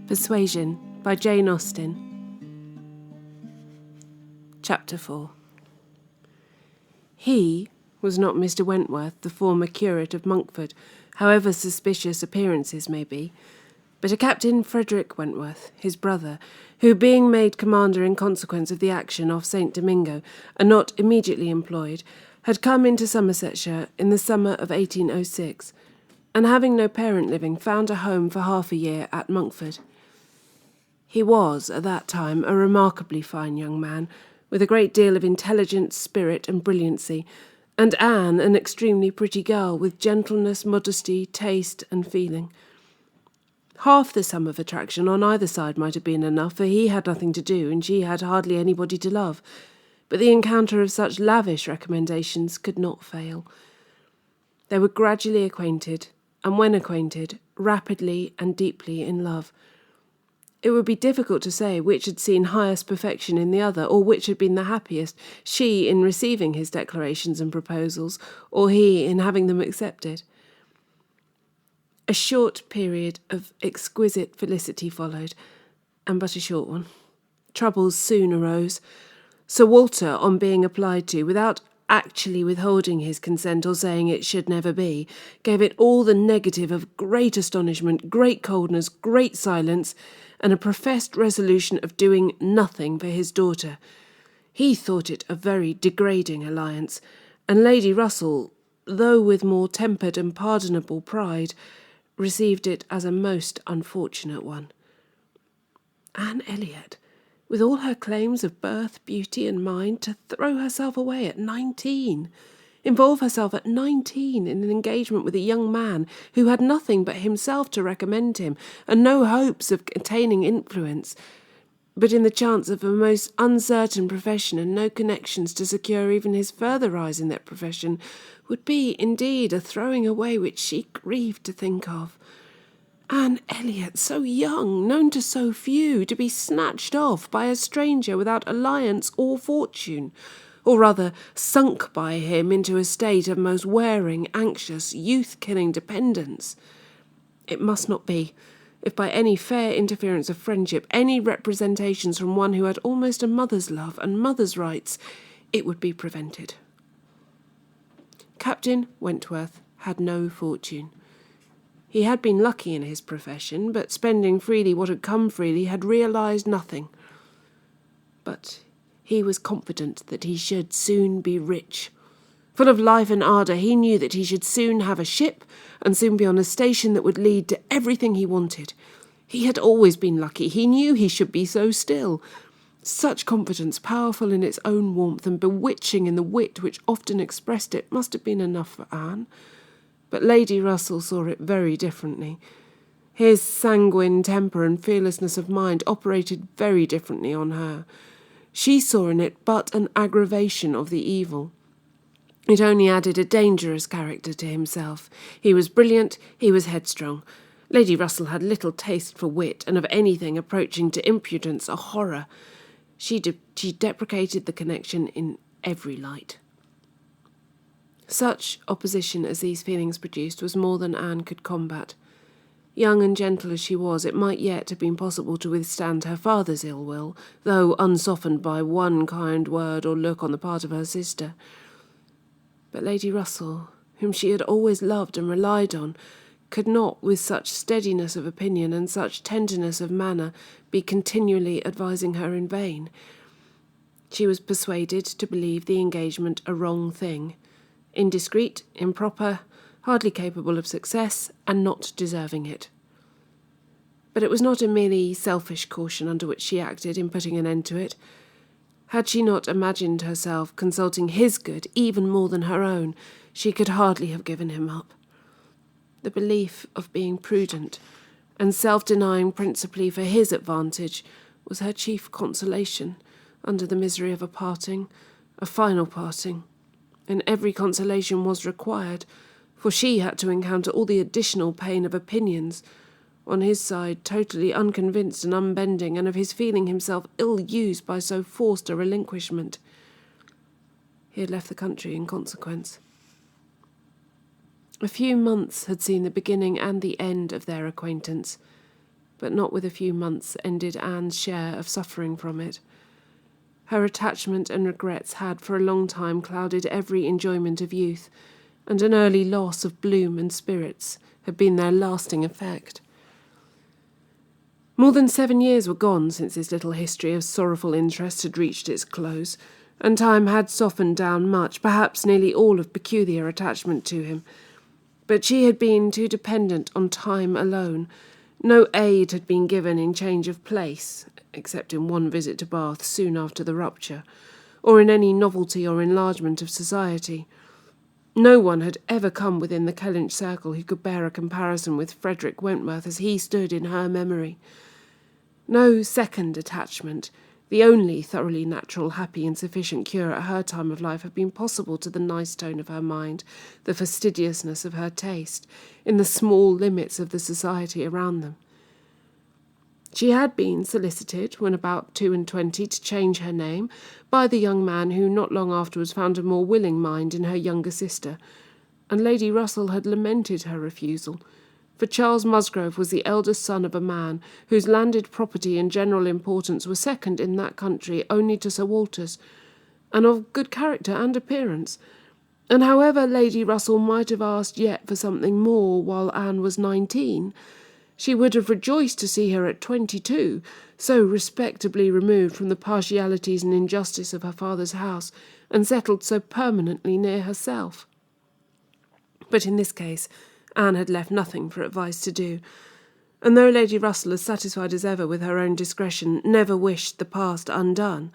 Persuasion by Jane Austen. Chapter 4. He was not Mr. Wentworth, the former curate of Monkford, however suspicious appearances may be, but a Captain Frederick Wentworth, his brother, who, being made commander in consequence of the action off St. Domingo, and not immediately employed, had come into Somersetshire in the summer of 1806, and having no parent living, found a home for half a year at Monkford. He was, at that time, a remarkably fine young man, with a great deal of intelligence, spirit, and brilliancy, and Anne an extremely pretty girl, with gentleness, modesty, taste, and feeling. Half the sum of attraction on either side might have been enough, for he had nothing to do, and she had hardly anybody to love, but the encounter of such lavish recommendations could not fail. They were gradually acquainted, and when acquainted, rapidly and deeply in love. It would be difficult to say which had seen highest perfection in the other, or which had been the happiest, she in receiving his declarations and proposals, or he in having them accepted. A short period of exquisite felicity followed, and but a short one. Troubles soon arose. Sir Walter, on being applied to, without actually withholding his consent or saying it should never be, gave it all the negative of great astonishment, great coldness, great silence, and a professed resolution of doing nothing for his daughter. He thought it a very degrading alliance, and Lady Russell, though with more tempered and pardonable pride, received it as a most unfortunate one. Anne Elliot, with all her claims of birth, beauty, and mind, to throw herself away at 19, involve herself at 19 in an engagement with a young man who had nothing but himself to recommend him, and no hopes of attaining influence, but in the chance of a most uncertain profession and no connections to secure even his further rise in that profession, would be, indeed, a throwing away which she grieved to think of. Anne Elliot, so young, known to so few, to be snatched off by a stranger without alliance or fortune, or rather sunk by him into a state of most wearing, anxious, youth-killing dependence. It must not be. If by any fair interference of friendship, any representations from one who had almost a mother's love and mother's rights, it would be prevented. Captain Wentworth had no fortune. He had been lucky in his profession, but spending freely what had come freely, had realised nothing. But he was confident that he should soon be rich. Full of life and ardour, he knew that he should soon have a ship, and soon be on a station that would lead to everything he wanted. He had always been lucky. He knew he should be so still. Such confidence, powerful in its own warmth and bewitching in the wit which often expressed it, must have been enough for Anne. But Lady Russell saw it very differently. His sanguine temper and fearlessness of mind operated very differently on her. She saw in it but an aggravation of the evil. It only added a dangerous character to himself. He was brilliant, he was headstrong. Lady Russell had little taste for wit, and of anything approaching to impudence a horror. She deprecated the connection in every light. Such opposition as these feelings produced was more than Anne could combat. Young and gentle as she was, it might yet have been possible to withstand her father's ill will, though unsoftened by one kind word or look on the part of her sister. But Lady Russell, whom she had always loved and relied on, could not, with such steadiness of opinion and such tenderness of manner, be continually advising her in vain. She was persuaded to believe the engagement a wrong thing, indiscreet, improper, hardly capable of success, and not deserving it. But it was not a merely selfish caution under which she acted in putting an end to it. Had she not imagined herself consulting his good even more than her own, she could hardly have given him up. The belief of being prudent and self-denying principally for his advantage was her chief consolation under the misery of a parting, a final parting. And every consolation was required, for she had to encounter all the additional pain of opinions, on his side totally unconvinced and unbending, and of his feeling himself ill-used by so forced a relinquishment. He had left the country in consequence. A few months had seen the beginning and the end of their acquaintance. but not with a few months ended Anne's share of suffering from it. Her attachment and regrets had for a long time clouded every enjoyment of youth, and an early loss of bloom and spirits had been their lasting effect. More than 7 years were gone since this little history of sorrowful interest had reached its close, and time had softened down much, perhaps nearly all, of peculiar attachment to him. But she had been too dependent on time alone. No aid had been given in change of place, except in one visit to Bath soon after the rupture, or in any novelty or enlargement of society. No one had ever come within the Kellynch circle who could bear a comparison with Frederick Wentworth as he stood in her memory. No second attachment, the only thoroughly natural, happy and sufficient cure at her time of life, had been possible to the nice tone of her mind, the fastidiousness of her taste, in the small limits of the society around them. She had been solicited, when about 22, to change her name, by the young man who not long afterwards found a more willing mind in her younger sister, and Lady Russell had lamented her refusal, for Charles Musgrove was the eldest son of a man whose landed property and general importance were second in that country only to Sir Walter's, and of good character and appearance. And however Lady Russell might have asked yet for something more while Anne was 19, she would have rejoiced to see her at 22, so respectably removed from the partialities and injustice of her father's house, and settled so permanently near herself. But in this case, Anne had left nothing for advice to do, and though Lady Russell, as satisfied as ever with her own discretion, never wished the past undone,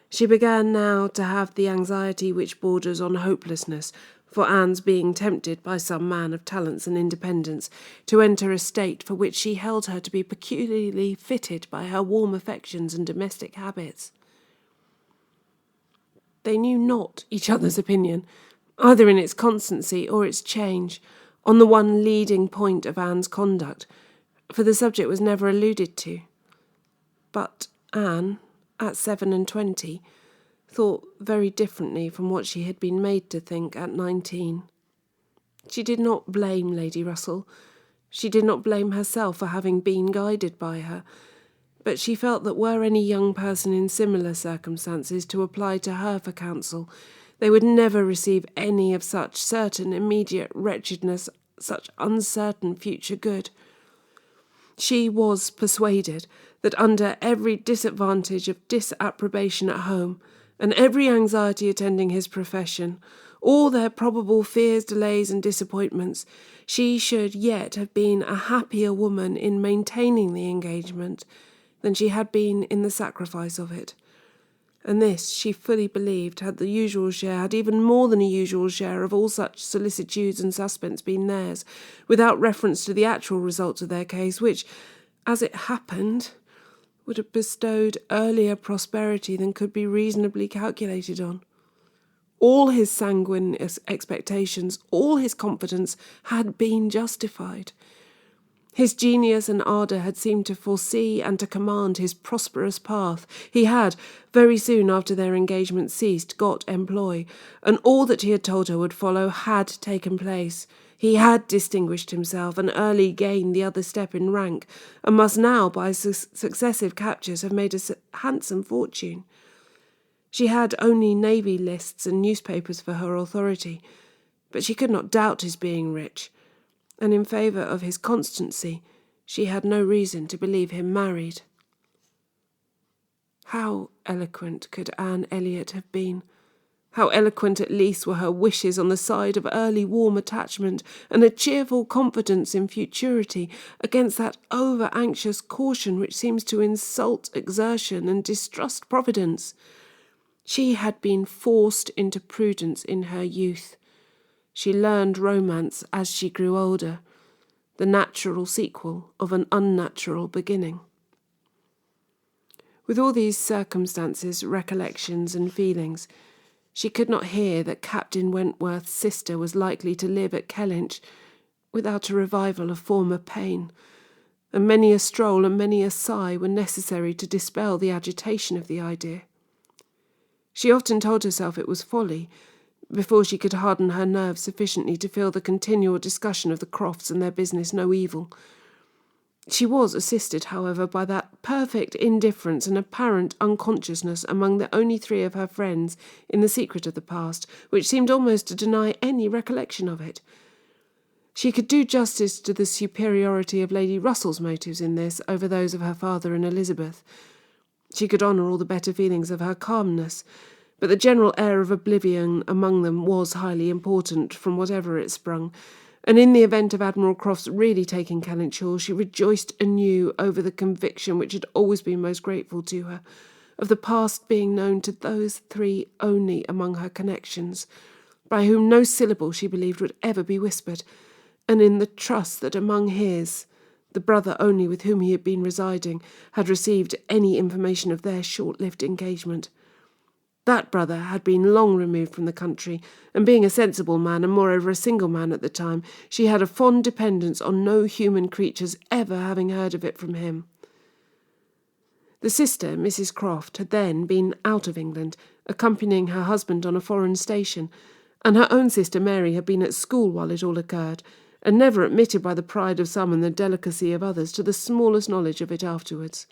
she began now to have the anxiety which borders on hopelessness for Anne's being tempted by some man of talents and independence to enter a state for which she held her to be peculiarly fitted by her warm affections and domestic habits. They knew not each other's opinion, either in its constancy or its change, on the one leading point of Anne's conduct, for the subject was never alluded to. But Anne, at 27, thought very differently from what she had been made to think at 19. She did not blame Lady Russell. She did not blame herself for having been guided by her, but she felt that were any young person in similar circumstances to apply to her for counsel, they would never receive any of such certain immediate wretchedness, such uncertain future good. She was persuaded that under every disadvantage of disapprobation at home, and every anxiety attending his profession, all their probable fears, delays, and disappointments, she should yet have been a happier woman in maintaining the engagement than she had been in the sacrifice of it. And this, she fully believed, had even more than a usual share of all such solicitudes and suspense been theirs, without reference to the actual results of their case, which, as it happened, would have bestowed earlier prosperity than could be reasonably calculated on. All his sanguine expectations, all his confidence had been justified. His genius and ardour had seemed to foresee and to command his prosperous path. He had, very soon after their engagement ceased, got employ, and all that he had told her would follow had taken place. He had distinguished himself and early gained the other step in rank, and must now, by successive captures, have made a handsome fortune. She had only navy lists and newspapers for her authority, but she could not doubt his being rich, and in favour of his constancy, she had no reason to believe him married. How eloquent could Anne Elliot have been? How eloquent at least were her wishes on the side of early warm attachment and a cheerful confidence in futurity against that over-anxious caution which seems to insult exertion and distrust Providence. She had been forced into prudence in her youth. She learned romance as she grew older, the natural sequel of an unnatural beginning. With all these circumstances, recollections, and feelings, she could not hear that Captain Wentworth's sister was likely to live at Kellynch without a revival of former pain, and many a stroll and many a sigh were necessary to dispel the agitation of the idea. She often told herself it was folly, before she could harden her nerves sufficiently to feel the continual discussion of the Crofts and their business no evil. She was assisted, however, by that perfect indifference and apparent unconsciousness among the only three of her friends in the secret of the past, which seemed almost to deny any recollection of it. She could do justice to the superiority of Lady Russell's motives in this over those of her father and Elizabeth. She could honour all the better feelings of her calmness, but the general air of oblivion among them was highly important, from whatever it sprung, and in the event of Admiral Croft's really taking Kellynch she rejoiced anew over the conviction which had always been most grateful to her, of the past being known to those three only among her connections, by whom no syllable, she believed, would ever be whispered, and in the trust that among his, the brother only with whom he had been residing, had received any information of their short-lived engagement. That brother had been long removed from the country, and being a sensible man, and moreover a single man at the time, she had a fond dependence on no human creature's ever having heard of it from him. The sister, Mrs. Croft, had then been out of England, accompanying her husband on a foreign station, and her own sister Mary had been at school while it all occurred, and never admitted by the pride of some and the delicacy of others to the smallest knowledge of it afterwards.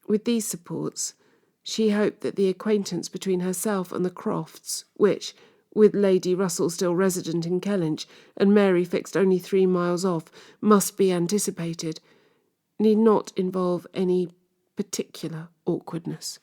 With these supports, she hoped that the acquaintance between herself and the Crofts, which, with Lady Russell still resident in Kellynch, and Mary fixed only 3 miles off, must be anticipated, need not involve any particular awkwardness.